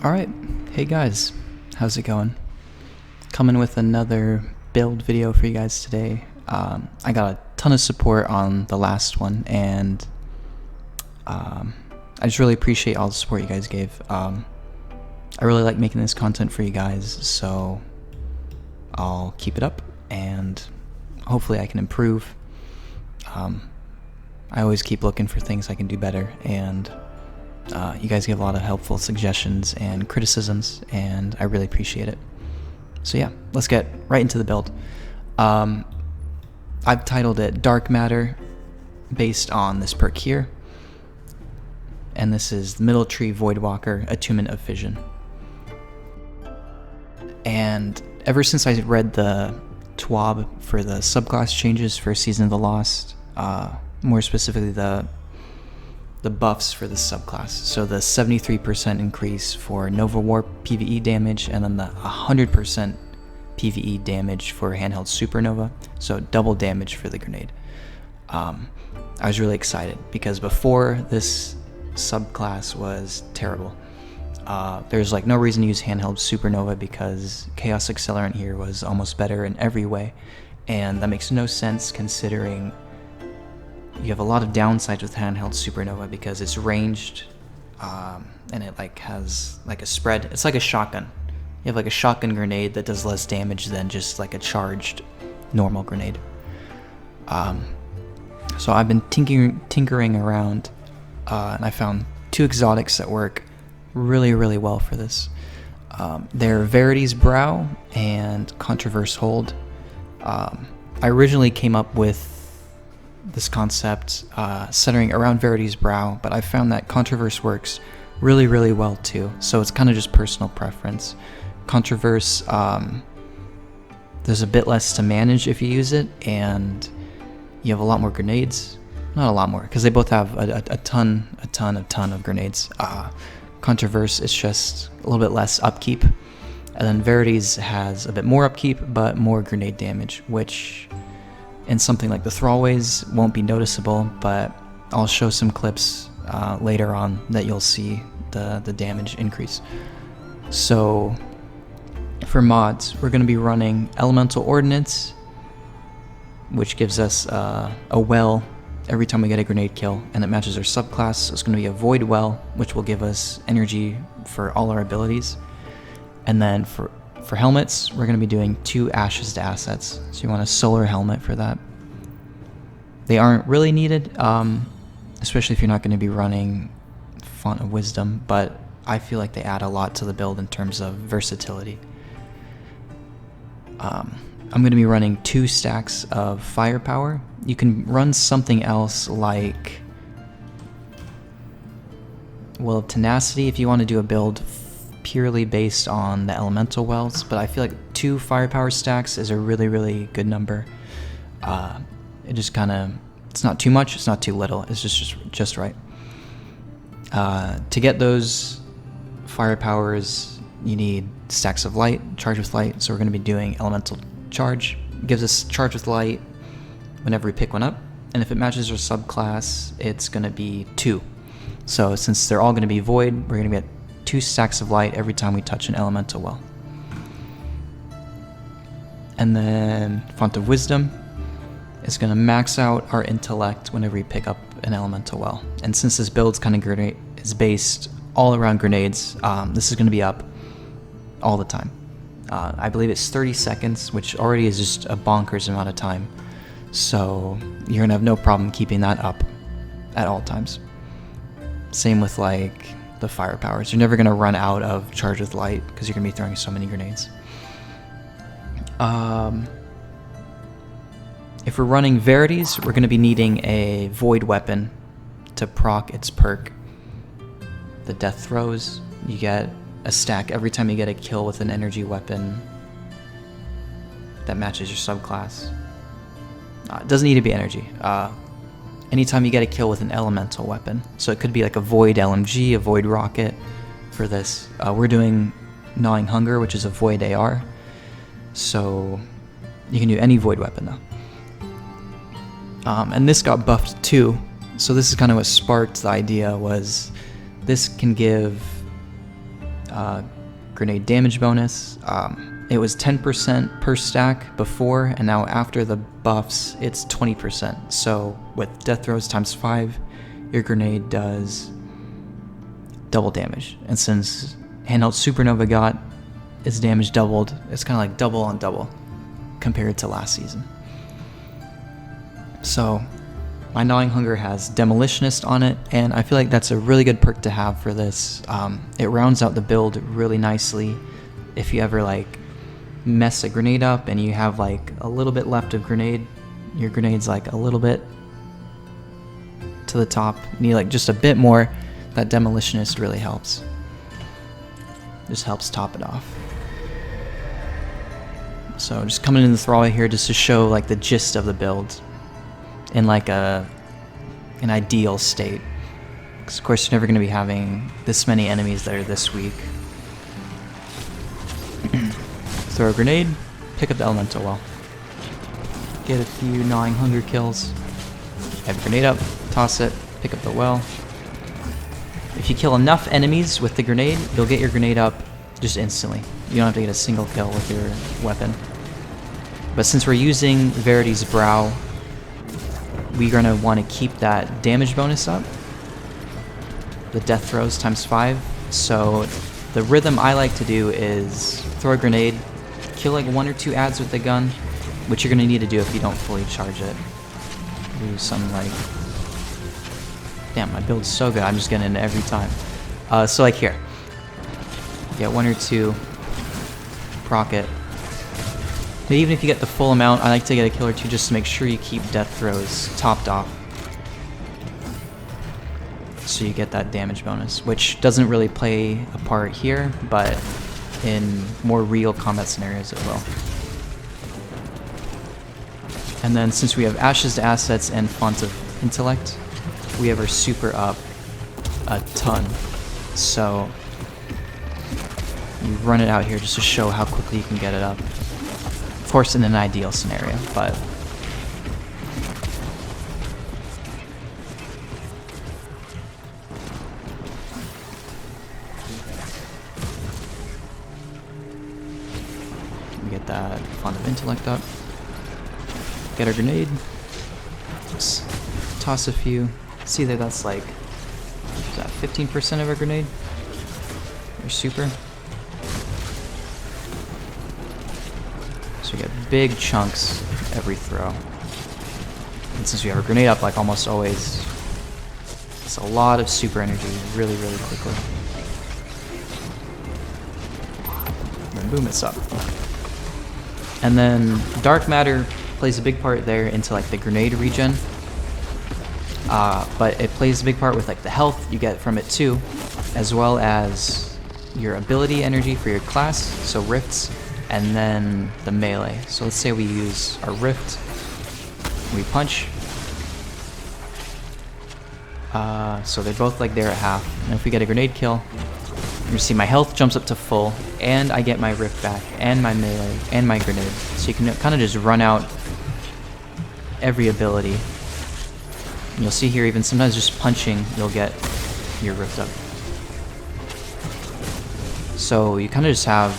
Alright, hey guys, how's it going? Coming with another build video for you guys today. I got a ton of support on the last one, and I just really appreciate all the support you guys gave. I really like making this content for you guys, so I'll keep it up, and hopefully I can improve. I always keep looking for things I can do better, and you guys give a lot of helpful suggestions and criticisms, and I really appreciate it. So yeah, let's get right into the build. I've titled it Dark Matter based on this perk here, and this is the Middle Tree Voidwalker Attunement of Vision. And ever since I read the TWAB for the subclass changes for Season of the Lost, more specifically the buffs for this subclass. So the 73% increase for Nova Warp PvE damage, and then the 100% PvE damage for handheld Supernova, so double damage for the grenade. I was really excited because before, this subclass was terrible. There's like no reason to use handheld Supernova because Chaos Accelerant here was almost better in every way, and that makes no sense considering you have a lot of downsides with handheld Supernova because it's ranged, and it like has like a spread. It's like a shotgun. You have like a shotgun grenade that does less damage than just like a charged normal grenade. So I've been tinkering around, and I found two exotics that work really well for this. They're Verity's Brow and Controverse Hold. I originally came up with this concept centering around Verity's Brow, but I found that Controverse works really well too, so it's kind of just personal preference. Controverse, there's a bit less to manage if you use it, and you have a lot more grenades. Not a lot more, because they both have a ton of grenades. Controverse is just a little bit less upkeep, and then Verity's has a bit more upkeep but more grenade damage, which in something like the Thrallways won't be noticeable, but I'll show some clips later on that you'll see the damage increase. So for mods, we're going to be running Elemental Ordnance, which gives us a well every time we get a grenade kill, and it matches our subclass. So it's going to be a Void Well, which will give us energy for all our abilities. And then for helmets, we're going to be doing 2 Ashes to Assets, so you want a Solar Helmet for that. They aren't really needed, especially if you're not going to be running Font of Wisdom, but I feel like they add a lot to the build in terms of versatility. I'm going to be running 2 stacks of Firepower. You can run something else like, well, Tenacity if you want to do a build purely based on the elemental wells, but I feel like 2 firepower stacks is a really good number. It just kind of, it's not too much, it's not too little, it's just right. To get those firepowers, you need stacks of light, charge with light, so we're going to be doing elemental charge. It gives us charge with light whenever we pick one up, and if it matches our subclass, it's going to be 2. So since they're all going to be void, we're going to get 2 stacks of light every time we touch an elemental well. And then Font of Wisdom is going to max out our intellect whenever we pick up an elemental well. And since this build's kind of is based all around grenades, this is going to be up all the time. I believe it's 30 seconds, which already is just a bonkers amount of time. So you're going to have no problem keeping that up at all times. Same with like the firepowers. You're never going to run out of charge with light because you're going to be throwing so many grenades. If we're running Verities, we're going to be needing a Void Weapon to proc its perk. The Death Throws, you get a stack every time you get a kill with an energy weapon that matches your subclass. It doesn't need to be energy. Anytime you get a kill with an elemental weapon. So it could be like a Void LMG, a Void Rocket for this. We're doing Gnawing Hunger, which is a Void AR. So you can do any Void weapon though. And this got buffed too. So this is kind of what sparked the idea, was this can give grenade damage bonus. It was 10% per stack before, and now after the buffs, it's 20%. So with death throws times 5, your grenade does double damage. And since handheld supernova got its damage doubled, it's kind of like double on double compared to last season. So my Gnawing Hunger has Demolitionist on it, and I feel like that's a really good perk to have for this. It rounds out the build really nicely. If you ever like mess a grenade up and you have like a little bit left of grenade, your grenade's like a little bit to the top, you need like just a bit more, that Demolitionist really helps. Just helps top it off. So just coming into the Thrallway here just to show like the gist of the build in like an ideal state. Because of course you're never going to be having this many enemies that are this weak. Throw a grenade, pick up the elemental well. Get a few Gnawing Hunger kills. Have a grenade up, toss it, pick up the well. If you kill enough enemies with the grenade, you'll get your grenade up just instantly. You don't have to get a single kill with your weapon. But since we're using Verity's Brow, we're going to want to keep that damage bonus up. The death throws times 5. So the rhythm I like to do is throw a grenade, kill like 1 or 2 adds with the gun, which you're going to need to do if you don't fully charge it. Do some like... Damn, my build's so good, I'm just getting it every time. So like here. Get 1 or 2, proc it. But even if you get the full amount, I like to get a kill or 2 just to make sure you keep death throws topped off. So you get that damage bonus, which doesn't really play a part here, but in more real combat scenarios it will. And then since we have Ashes to Assets and Font of Intellect, we have our super up a ton. So you run it out here just to show how quickly you can get it up. Of course in an ideal scenario, but we get that Font of Intellect up. Get our grenade. Just toss a few. See that that's like, is that 15% of our grenade? Or super. So we get big chunks every throw. And since we have a grenade up like almost always, it's a lot of super energy really, really quickly. And boom, it's up. And then Dark Matter plays a big part there into like the grenade regen. But it plays a big part with like the health you get from it too, as well as your ability energy for your class, so rifts, and then the melee. So let's say we use our rift, we punch. So they're both like there at half, and if we get a grenade kill, you see my health jumps up to full, and I get my rift back, and my melee, and my grenade. So you can kind of just run out every ability. And you'll see here, even sometimes just punching, you'll get your rift up. So you kind of just have,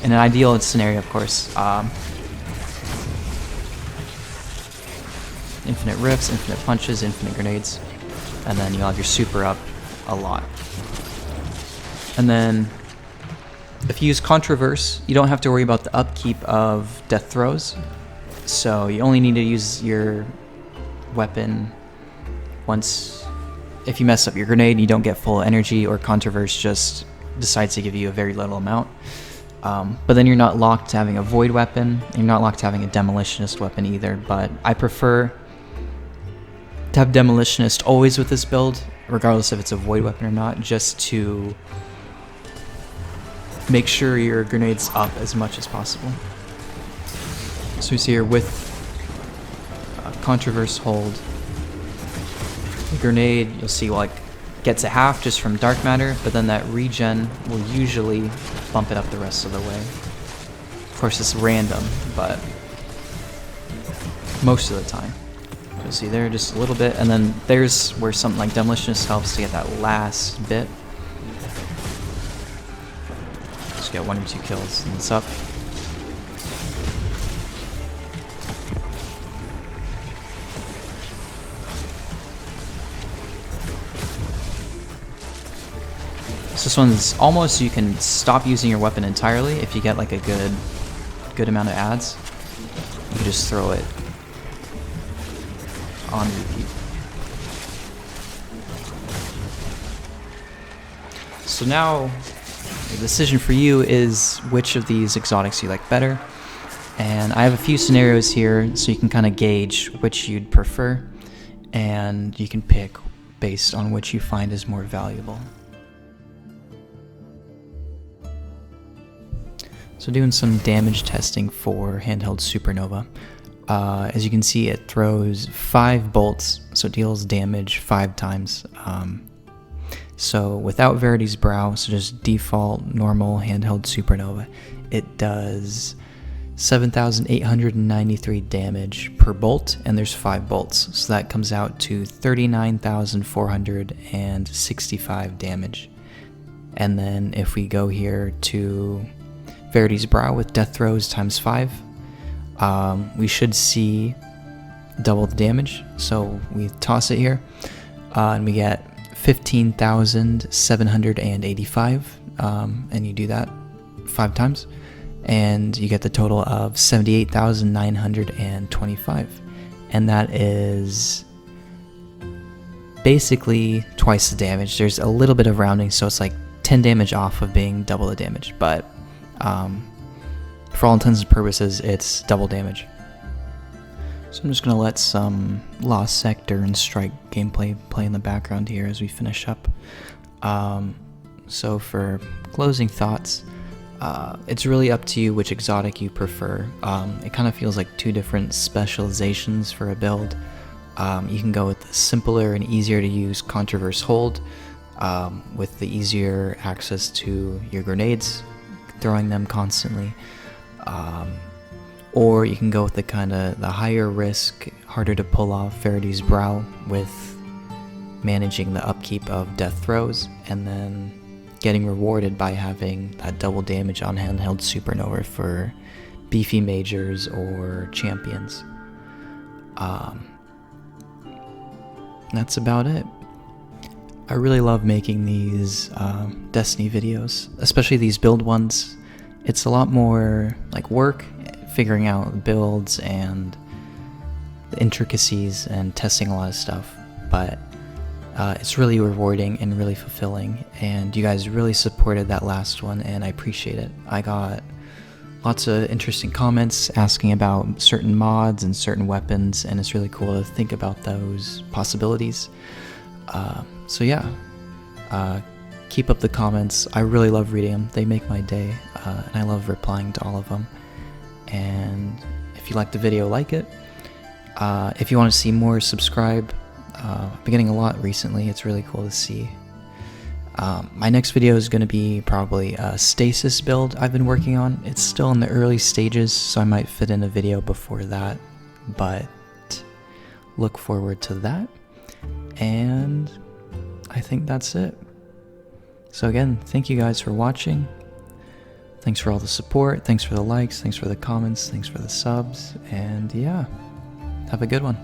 in an ideal scenario, of course, infinite rifts, infinite punches, infinite grenades, and then you'll have your super up a lot. And then if you use Controverse, you don't have to worry about the upkeep of death throws. So you only need to use your weapon once. If you mess up your grenade, you don't get full energy, or Controverse just decides to give you a very little amount. But then you're not locked to having a void weapon, and you're not locked to having a demolitionist weapon either. But I prefer to have demolitionist always with this build, regardless if it's a void weapon or not, just to make sure your grenade's up as much as possible. So you see here with Controverse hold, the grenade you'll see like gets a half just from Dark Matter, but then that regen will usually bump it up the rest of the way. Of course it's random, but most of the time. You'll see there just a little bit, and then there's where something like Demolitionist helps to get that last bit. just get 1 or 2 kills and it's up. So this one's almost, you can stop using your weapon entirely if you get like a good amount of ads. You can just throw it on repeat. So now the decision for you is which of these exotics you like better. And I have a few scenarios here so you can kind of gauge which you'd prefer, and you can pick based on which you find is more valuable. So doing some damage testing for handheld Supernova. As you can see, it throws 5 bolts, so it deals damage 5 times. So without Verity's Brow, so just default normal handheld Supernova, it does 7,893 damage per bolt, and there's 5 bolts, so that comes out to 39,465 damage. And then if we go here to Verity's Brow with death throws times 5, we should see double the damage. So we toss it here, and we get 15,785, and you do that 5 times, and you get the total of 78,925, and that is basically twice the damage. There's a little bit of rounding, so it's like 10 damage off of being double the damage, but for all intents and purposes, it's double damage. So I'm just going to let some Lost Sector and Strike gameplay play in the background here as we finish up. So for closing thoughts, it's really up to you which exotic you prefer. It kind of feels like 2 different specializations for a build. You can go with the simpler and easier to use Controverse Hold, with the easier access to your grenades, throwing them constantly. Or you can go with the the higher risk, harder to pull off Verity's Brow with managing the upkeep of death throws, and then getting rewarded by having that double damage on handheld Supernova for beefy majors or champions. That's about it. I really love making these Destiny videos, especially these build ones. It's a lot more like work, figuring out builds and the intricacies and testing a lot of stuff, but it's really rewarding and really fulfilling, and you guys really supported that last one, and I appreciate it. I got lots of interesting comments asking about certain mods and certain weapons, and it's really cool to think about those possibilities. So yeah, keep up the comments. I really love reading them. They make my day, and I love replying to all of them. And if you like the video, like it. If you want to see more, subscribe. I've been getting a lot recently. It's really cool to see. My next video is going to be probably a stasis build I've been working on. It's still in the early stages, so I might fit in a video before that, but look forward to that. And I think that's it. So again, thank you guys for watching. Thanks for all the support, thanks for the likes, thanks for the comments, thanks for the subs, and yeah, have a good one.